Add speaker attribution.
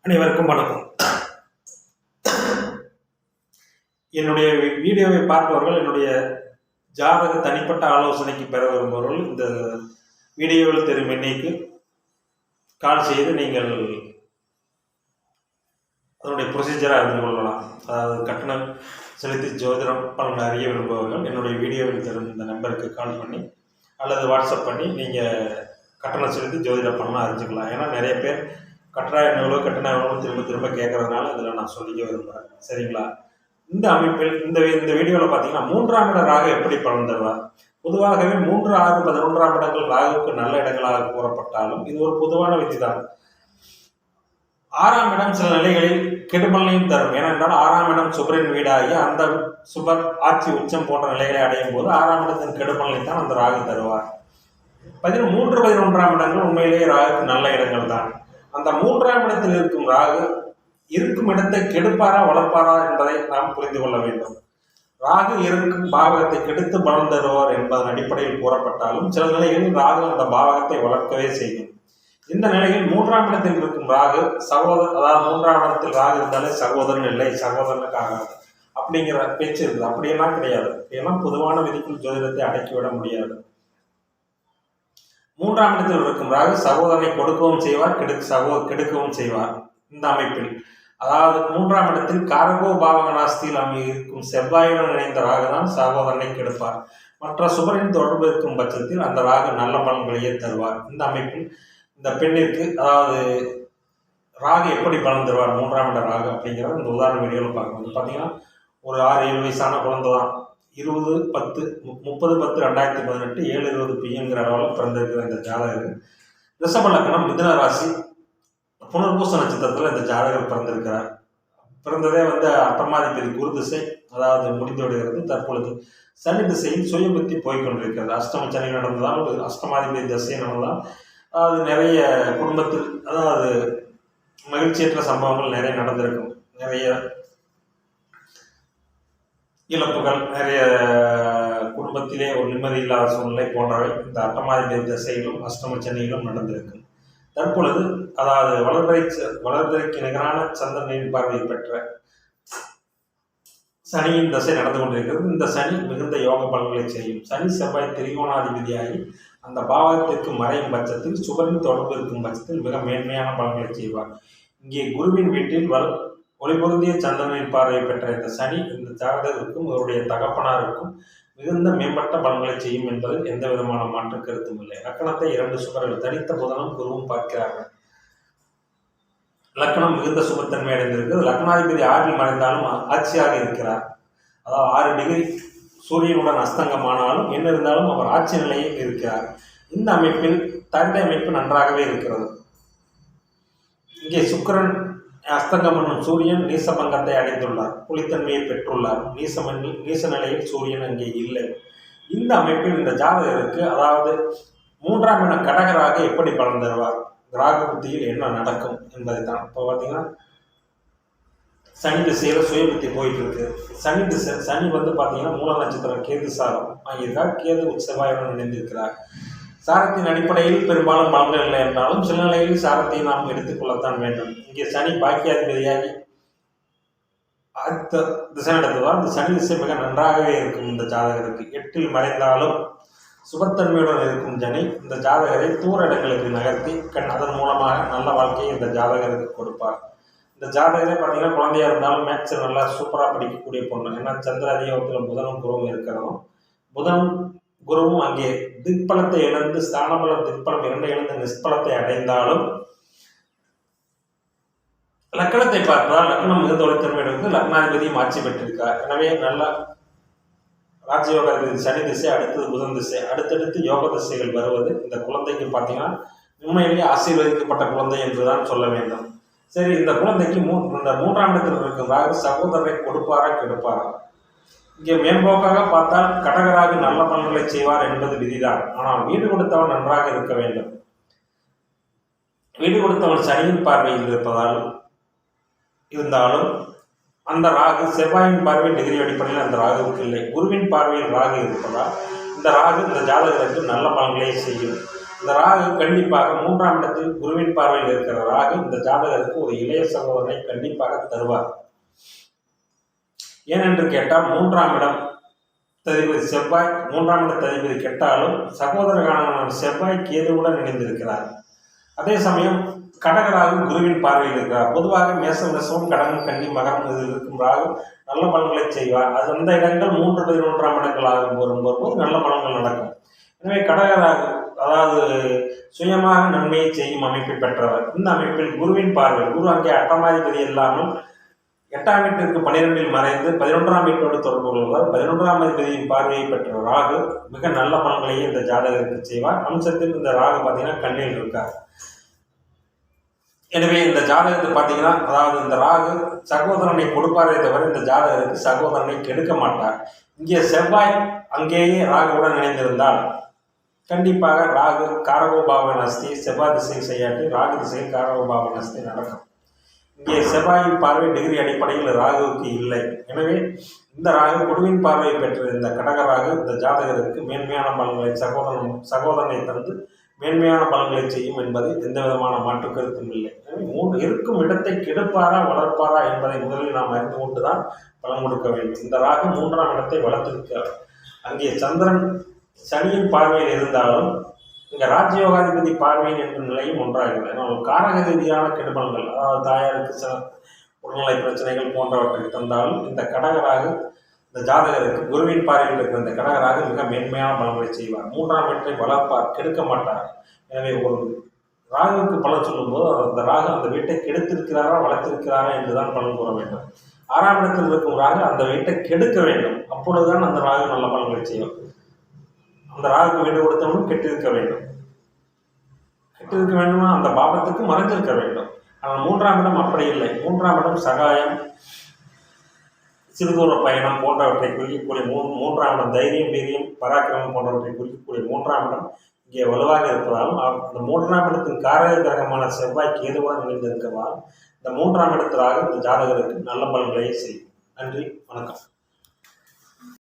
Speaker 1: அனைவருக்கும் வணக்கம். என்னுடைய வீடியோவை பார்ப்பவர்கள், என்னுடைய ஜாதக தனிப்பட்ட ஆலோசனைக்கு பெற விரும்புபவர்கள் இந்த வீடியோவில் தெரியும் எண்ணிக்கு கால் செய்து நீங்கள் அதனுடைய ப்ரொசீஜராக அறிந்து கொள்ளலாம். அதாவது கட்டணம் செலுத்தி ஜோதிடம் பலன் அறிய விரும்புபவர்கள் என்னுடைய வீடியோவில் தரும் இந்த நம்பருக்கு கால் பண்ணி அல்லது வாட்ஸ்அப் பண்ணி நீங்கள் கட்டணம் செலுத்தி ஜோதிட பலனாக அறிஞ்சிக்கலாம். ஏன்னா நிறைய பேர் கட்டணம் எவ்வளோ திரும்ப திரும்ப கேட்கறதுனால இதில் நான் சொல்லிக்க விரும்புகிறேன். சரிங்களா? இந்த அமைப்பில் இந்த வீடியோவில் பார்த்தீங்கன்னா 3ஆம் இட ராகு எப்படி பலன் தருவார். பொதுவாகவே 3, 6, 11ஆம் இடங்கள் ராகுக்கு நல்ல இடங்களாக கூறப்பட்டாலும் இது ஒரு பொதுவான விதி தான். 6ஆம் இடம் சில நிலைகளில் கெடுபலனையும் தரும். ஏனென்றால் 6ஆம் இடம் சுபரின் வீடாகி அந்த சுபர் ஆட்சி உச்சம் போன்ற நிலைகளை அடையும் போது 6ஆம் இடத்தின் கெடுபலனை தான் அந்த ராகு தருவார். 3, 11ஆம் இடங்கள் உண்மையிலேயே ராகுக்கு நல்ல இடங்கள் தான். அந்த 3ஆம் இடத்தில் இருக்கும் ராகு இருக்கும் இடத்தை கெடுப்பாரா வளர்ப்பாரா என்பதை நாம் புரிந்து கொள்ள வேண்டும். ராகு இருக்கும் பாவகத்தை கெடுத்து பலன் தருவார் என்பதன் அடிப்படையில் கூறப்பட்டாலும் சில நிலைகளில் ராகு அந்த பாவகத்தை வளர்க்கவே செய்யும். இந்த நிலையில் 3ஆம் இடத்தில் இருக்கும் ராகு அதாவது 3ஆம் இடத்தில் ராகு இருந்தாலே சகோதரன் இல்லை, சகோதரனுக்கு ஆகாது அப்படிங்கிற பேச்சு இருக்குது. அப்படியெல்லாம் கிடையாது. ஏன்னா பொதுவான விதிக்குள் ஜோதிடத்தை அடக்கிவிட முடியாது. 3ஆம் இடத்தில் இருக்கும் ராகு சகோதரனை கொடுக்கவும் செய்வார், கெடுக்கவும் செய்வார். இந்த அமைப்பில் அதாவது 3ஆம் இடத்தில் காரகோ பாவகனாஸ்தியில் இருக்கும் செவ்வாயுடன் இணைந்த ராகு தான் சகோதரனை கெடுப்பார். மற்ற சுபரின் தொடர்பு இருக்கும் பட்சத்தில் அந்த ராகு நல்ல பலன்களையே தருவார். இந்த அமைப்பில் இந்த பெண்ணிற்கு அதாவது ராகு எப்படி பலன் தருவார் 3ஆம் இட ராகு அப்படிங்கிறத இந்த உதாரண வீடியோவில் பார்க்கணும். பார்த்தீங்கன்னா ஒரு 6-7 வயசான குழந்தை தான். 30/10/2018 7:20 PM அளவில் பிறந்திருக்கிற இந்த ஜாதகர் ரிஷப லக்னம், மிதுன ராசி, புனர்பூச நட்சத்திரத்தில் இந்த ஜாதகர் பிறந்திருக்கிறார். பிறந்ததே அட்டமாதிபதி குரு திசை, அதாவது முடிந்து விடுகிறது. தற்பொழுது சனி திசையில் சுய புத்தி போய்கொண்டிருக்கிறது. அஷ்டம சனி நடந்ததால் அஷ்டமாதிபதி திசை நடந்தால் அதாவது நிறைய குடும்பத்தில் அதாவது மகிழ்ச்சியற்ற சம்பவங்கள் நிறைய நடந்திருக்கும். நிறைய இழப்புகள், நிறைய குடும்பத்திலே ஒரு நிம்மதி இல்லாத சூழ்நிலை போன்றவை இந்த அட்டமாதிபதி திசையிலும் அஷ்டம சனியிலும் நடந்திருக்கும். தற்பொழுது அதாவது வளர்பிறைக்கு நிகரான சந்திரனின் பார்வையை பெற்ற சனியின் தசை நடந்து கொண்டிருக்கிறது. இந்த சனி மிகுந்த யோக பலன்களை செய்யும். சனி செவ்வாய் திரிகோணாதிபதியாகி அந்த பாவகத்திற்கு மறையும் பட்சத்தில் சுபரின் தொடர்பு இருக்கும் பட்சத்தில் மிக மேன்மையான பலன்களை செய்வார். இங்கே குருவின் வீட்டில் ஒளிபொருந்திய சந்திரனின் பார்வையை பெற்ற இந்த சனி இந்த ஜாதகருக்கும் அவருடைய தகப்பனாருக்கும் மிகுந்த மேம்பட்ட பலன்களை செய்யும் என்பதில் எந்த விதமான மாற்று கருத்தும் இல்லை. லக்கணத்தை 2 சுபர்கள் தனித்த புதனும் குருவும் பார்க்கிறார்கள். லக்கணம் மிகுந்த சுபத்தன்மை அடைந்திருக்கிறது. லக்னாதிபதி 6இல் மறைந்தாலும் ஆட்சியாக இருக்கிறார். அதாவது 6 டிகிரி சூரியனுடன் அஸ்தங்கமானாலும் என்ன இருந்தாலும் அவர் ஆட்சி நிலையில் இருக்கிறார். இந்த அமைப்பில் தந்தை அமைப்பு நன்றாகவே இருக்கிறது. இங்கே சுக்கிரன் அஸ்தங்கம் என்னும் சூரியன் நீசபங்கத்தை அடைந்துள்ளார், புலித்தன்மையை பெற்றுள்ளார். நீச நிலையில் சூரியன் அங்கே இல்லை. இந்த அமைப்பில் இந்த ஜாதகருக்கு அதாவது 3ஆம் இட கடகராக எப்படி பலன் தருவார், ராகு புத்தியில் என்ன நடக்கும் என்பதை தான். இப்போ பார்த்தீங்கன்னா சனி திசையில் சுய புத்தி போயிட்டு இருக்கு. சனி பார்த்தீங்கன்னா மூல நட்சத்திரம் கேது சாரம் ஆகியிருக்கார். கேது செவ்வாயுடன் இணைந்திருக்கிறார். சாரத்தின் அடிப்படையில் பெரும்பாலும் பலன்கள் இல்லை என்றாலும் சில நிலையில் சாரத்தை நாம் எடுத்துக்கொள்ளத்தான் வேண்டும். இங்கே சனி பாக்கியாதிபதியாகி அடுத்த திசை நடத்துவார். இந்த சனி திசை மிக நன்றாகவே இருக்கும். இந்த ஜாதகருக்கு 8இல் மறைந்தாலும் சுபத்தன்மையுடன் இருக்கும் சனி இந்த ஜாதகரை தூர இடங்களுக்கு நகர்த்தி அதன் மூலமாக நல்ல வாழ்க்கையை இந்த ஜாதகருக்கு கொடுப்பார். இந்த ஜாதகரை பார்த்தீங்கன்னா குழந்தையா இருந்தாலும் மேக்ஸ் நல்லா சூப்பராக படிக்கக்கூடிய பொண்ணு. ஏன்னா சந்திர அதியோகத்தில் புதனும் குருவும் இருக்கிறதும், புதன் குருவும் அங்கே திக்பலத்தை இழந்து ஸ்தானபலம் திக்பலம் 2 இழந்து நிஷ்பலத்தை அடைந்தாலும் லக்கணத்தை பார்த்தால் லக்னம் மிகுந்த ஒளித்தன்மையிலிருந்து லக்னாதிபதியும் ஆட்சி பெற்றிருக்கார். எனவே நல்ல ராஜயோக சனி திசை, அடுத்தது புதன் திசை, அடுத்தடுத்து யோக திசைகள் வருவது இந்த குழந்தைக்கு பார்த்தீங்கன்னா உண்மையிலேயே ஆசீர்வதிக்கப்பட்ட குழந்தை என்றுதான் சொல்ல வேண்டும். சரி, இந்த குழந்தைக்கு இந்த 3ஆம் இடத்தில் இருக்கும் ராகு சகோதரரை கொடுப்பாரா கெடுப்பாரா? இங்கே மேம்போக்காக பார்த்தால் கடகராக நல்ல பலன்களை செய்வார் என்பது விதிதான். ஆனால் வீடு கொடுத்தவன் நன்றாக இருக்க வேண்டும். வீடு கொடுத்தவன் சனியின் பார்வையில் இருந்தாலும் அந்த ராகு செவ்வாயின் பார்வை டிகிரி அடிப்படையில் அந்த ராகுவுக்கு இல்லை. குருவின் பார்வையில் ராகு இருப்பதால் இந்த ராகு இந்த ஜாதகருக்கு நல்ல பலன்களை செய்யும். இந்த ராகு கண்டிப்பாக 3ஆம் இடத்தில் குருவின் பார்வையில் இருக்கிற ராகு இந்த ஜாதகருக்கு ஒரு இளைய சகோதரனை கண்டிப்பாக தருவார். ஏனென்று கேட்டால் 3ஆம் இடம் ததிபதி செவ்வாய், 3ஆம் இட ததிபதி கெட்டாலும் சகோதரகான செவ்வாய் கேதுவுடன் இணைந்திருக்கிறார். அதே சமயம் கடகராகு குருவின் பார்வையில் இருக்கிறார். பொதுவாக மேசம் கடகம் கன்னி மகரம் இதில் இருக்கும் ராகு நல்ல பலன்களை செய்வார். அது அந்த இடங்கள் 3 11ஆம் இடங்களாக வரும்போது நல்ல பலன்கள் நடக்கும். எனவே கடகராகு அதாவது சுயமாக நன்மையை செய்யும் அமைப்பை பெற்றவர். இந்த அமைப்பில் குருவின் பார்வை, குரு அங்கே அட்டமாதிபதி இல்லாமல் 8ஆம் வீட்டிற்கு 12இல் மறைந்து 11ஆம் வீட்டோடு தொடர்பு கொள்வார். 11ஆம் அதிபதியின் பார்வையை பெற்ற ராகு மிக நல்ல பலன்களையே இந்த ஜாதகருக்கு செய்வார். அம்சத்தில் இந்த ராகு பார்த்தீங்கன்னா கண்ணில் இருக்கார். எனவே இந்த ஜாதகத்தை பார்த்தீங்கன்னா அதாவது இந்த ராகு சகோதரனை கொடுப்பாரே தவிர இந்த ஜாதகருக்கு சகோதரனை கெடுக்க மாட்டார். இங்கே செவ்வாய் அங்கேயே ராகுவுடன் இணைந்திருந்தால் கண்டிப்பாக ராகு காரகோபாவ நஸ்தி, செவ்வாய் திசையில் செய்யாட்டி ராகு திசையில் காரகோபாவ நஸ்தி நடக்கும். இங்கே செவ்வாயின் பார்வை டிகிரி அடிப்படையில் ராகுவுக்கு இல்லை. எனவே இந்த ராகு குருவின் பார்வையை பெற்ற இந்த கடக ராகு இந்த ஜாதகருக்கு மேன்மையான பலன்களை சகோதரனை தந்து மேன்மையான பலன்களை செய்யும் என்பது எந்த விதமான மாற்று கருத்தும் இல்லை. எனவே இருக்கும் இடத்தை கெடுப்பாரா வளர்ப்பாரா என்பதை முதலில் நாம் அறிந்து கொண்டுதான் பலன் கொடுக்க வேண்டும். இந்த ராகு 3ஆம் இடத்தை வளர்த்திருக்கிறார். அங்கே சந்திரன் சனியின் பார்வையில் இருந்தாலும் இங்கே ராஜயோகாதிபதி பார்வையின் என்ற நிலையும் ஒன்றாகிறது. ஏன்னா காரக ரீதியான கெடுபலன்கள், அதாவது தாயாருக்கு சில உடல்நிலை பிரச்சனைகள் போன்றவற்றை தந்தாலும் இந்த கடகராகு இந்த ஜாதகருக்கு குருவின் பார்வையில் இருக்கிற இந்த கடகராக மிக மேன்மையான பலன்களை செய்வார். 3ஆம் இடத்தை வளர்ப்பார், கெடுக்க மாட்டார். எனவே ஒரு ராகுவுக்கு பலன் சொல்லும்போது அந்த ராகு அந்த வீட்டை கெடுத்திருக்கிறாரா வளர்த்திருக்கிறாரா என்றுதான் பலன் கூற வேண்டும். 6ஆம் இடத்தில் இருக்கும் ராகு அந்த வீட்டை கெடுக்க வேண்டும். அப்பொழுதுதான் அந்த ராகு நல்ல பலன்களை செய்யும். அந்த ராகுக்கு வீடு கொடுத்தவனும் கெட்டிருக்க வேண்டும். கெட்டிருக்க வேண்டுமா அந்த பாவத்துக்கு மறைஞ்சிருக்க வேண்டும். ஆனால் 3ஆம் இடம் அப்படி இல்லை. 3ஆம் இடம் சகாயம், சிறுதூர பயணம் போன்றவற்றை குறிக்கக்கூடிய 3ஆம் இடம் தைரியம், வீரியம், பராக்கிரமம் போன்றவற்றை குறிக்கக்கூடிய 3ஆம் இடம் இங்கே வலுவாக இருப்பதாலும் அந்த 3ஆம் இடத்தின் காரக கிரகமான செவ்வாய் கேதுவுடன் இணைந்திருக்கிறதால் இந்த 3ஆம் இடத்திலாக இந்த ஜாதகருக்கு நல்ல பலன்களையே செய்யும். நன்றி, வணக்கம்.